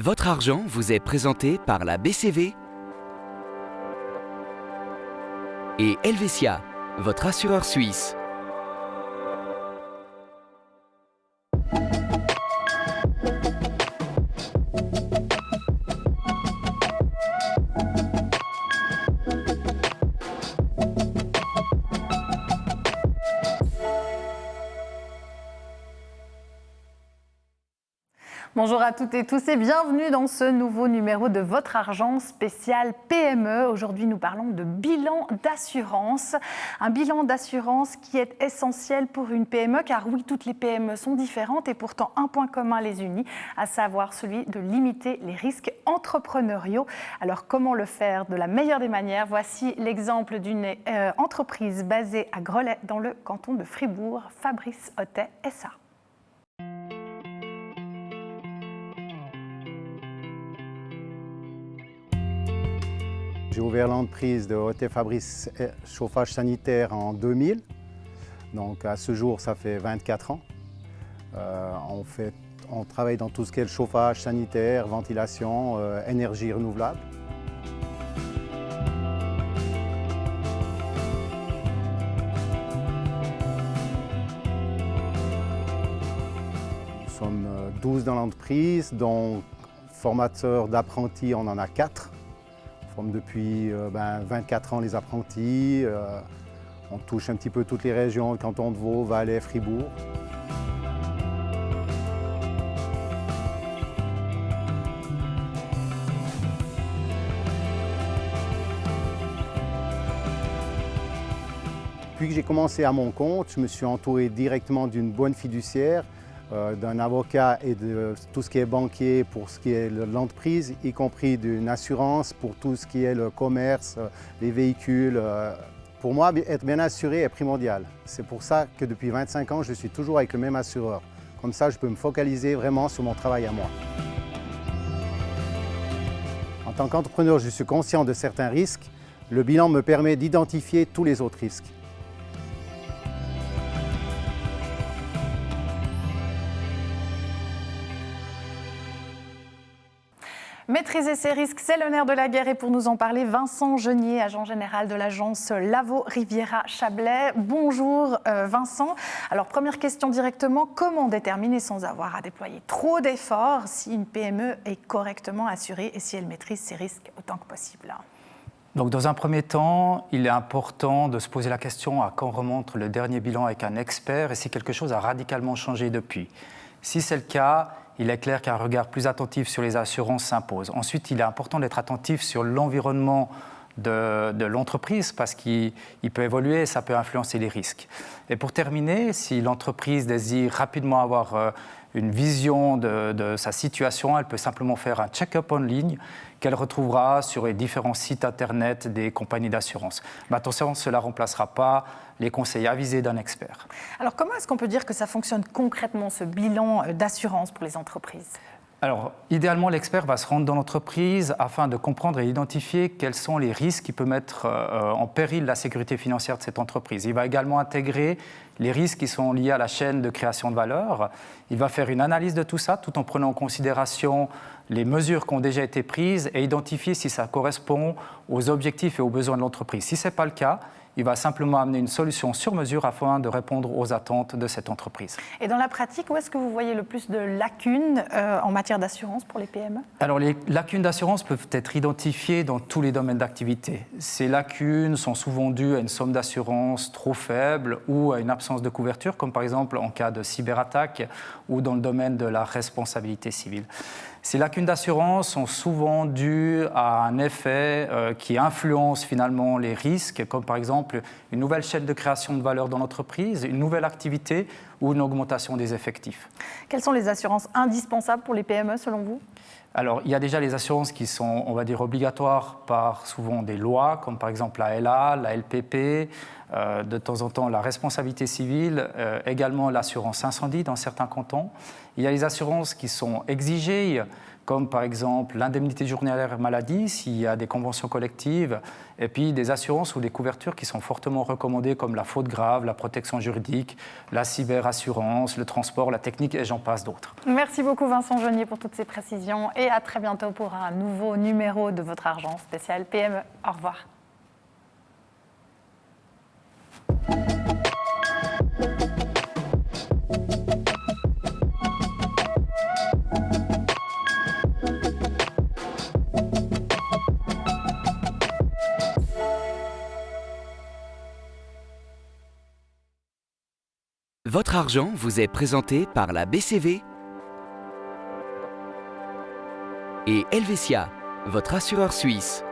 Votre argent vous est présenté par la BCV et Helvetia, votre assureur suisse. Bonjour à toutes et tous et bienvenue dans ce nouveau numéro de Votre Argent spécial PME. Aujourd'hui, nous parlons de bilan d'assurance. Un bilan d'assurance qui est essentiel pour une PME, car oui, toutes les PME sont différentes et pourtant un point commun les unit, à savoir celui de limiter les risques entrepreneuriaux. Alors, comment le faire de la meilleure des manières? Voici l'exemple d'une entreprise basée à Grelais, dans le canton de Fribourg, Fabrice Ottet SA. J'ai ouvert l'entreprise de Ottet Fabrice Chauffage Sanitaire en 2000. Donc à ce jour, ça fait 24 ans. On travaille dans tout ce qui est le chauffage sanitaire, ventilation, énergie renouvelable. Nous sommes 12 dans l'entreprise, dont formateurs d'apprentis, on en a 4. On forme depuis 24 ans les apprentis. On touche un petit peu toutes les régions, le canton de Vaud, Valais, Fribourg. Depuis que j'ai commencé à mon compte, je me suis entouré directement d'une bonne fiduciaire, d'un avocat et de tout ce qui est banquier pour ce qui est l'entreprise, y compris d'une assurance pour tout ce qui est le commerce, les véhicules. Pour moi, être bien assuré est primordial. C'est pour ça que depuis 25 ans, je suis toujours avec le même assureur. Comme ça, je peux me focaliser vraiment sur mon travail à moi. En tant qu'entrepreneur, je suis conscient de certains risques. Le bilan me permet d'identifier tous les autres risques. Maîtriser ces risques, c'est le nerf de la guerre et pour nous en parler, Vincent Genier, agent général de l'agence Lavaux Riviera Chablais. Bonjour Vincent. Alors première question directement, comment déterminer sans avoir à déployer trop d'efforts si une PME est correctement assurée et si elle maîtrise ses risques autant que possible? Donc, dans un premier temps, il est important de se poser la question à quand remonte le dernier bilan avec un expert et si quelque chose a radicalement changé depuis. Si c'est le cas, il est clair qu'un regard plus attentif sur les assurances s'impose. Ensuite, il est important d'être attentif sur l'environnement de l'entreprise parce qu'il peut évoluer et ça peut influencer les risques. Et pour terminer, si l'entreprise désire rapidement avoir une vision de sa situation, elle peut simplement faire un check-up en ligne qu'elle retrouvera sur les différents sites internet des compagnies d'assurance. Mais attention, cela ne remplacera pas les conseils avisés d'un expert. Alors comment est-ce qu'on peut dire que ça fonctionne concrètement, ce bilan d'assurance pour les entreprises ? Alors, idéalement, l'expert va se rendre dans l'entreprise afin de comprendre et identifier quels sont les risques qui peuvent mettre en péril la sécurité financière de cette entreprise. Il va également intégrer les risques qui sont liés à la chaîne de création de valeur. Il va faire une analyse de tout ça tout en prenant en considération les mesures qui ont déjà été prises et identifier si ça correspond aux objectifs et aux besoins de l'entreprise. Si ce n'est pas le cas, il va simplement amener une solution sur mesure afin de répondre aux attentes de cette entreprise. Et dans la pratique, où est-ce que vous voyez le plus de lacunes en matière d'assurance pour les PME ? Alors, les lacunes d'assurance peuvent être identifiées dans tous les domaines d'activité. Ces lacunes sont souvent dues à une somme d'assurance trop faible ou à une absence de couverture, comme par exemple en cas de cyberattaque ou dans le domaine de la responsabilité civile. Ces lacunes d'assurance sont souvent dues à un effet qui influence finalement les risques, comme par exemple une nouvelle chaîne de création de valeur dans l'entreprise, une nouvelle activité ou une augmentation des effectifs. Quelles sont les assurances indispensables pour les PME selon vous ? Alors, il y a déjà les assurances qui sont, on va dire, obligatoires par souvent des lois, comme par exemple la LA, la LPP, de temps en temps la responsabilité civile, également l'assurance incendie dans certains cantons. Il y a les assurances qui sont exigées, comme par exemple l'indemnité journalière maladie, s'il y a des conventions collectives, et puis des assurances ou des couvertures qui sont fortement recommandées, comme la faute grave, la protection juridique, la cyberassurance, le transport, la technique, et j'en passe d'autres. Merci beaucoup Vincent Genier pour toutes ces précisions et à très bientôt pour un nouveau numéro de Votre Argent spécial PME. Au revoir. Votre argent vous est présenté par la BCV et Helvetia, votre assureur suisse.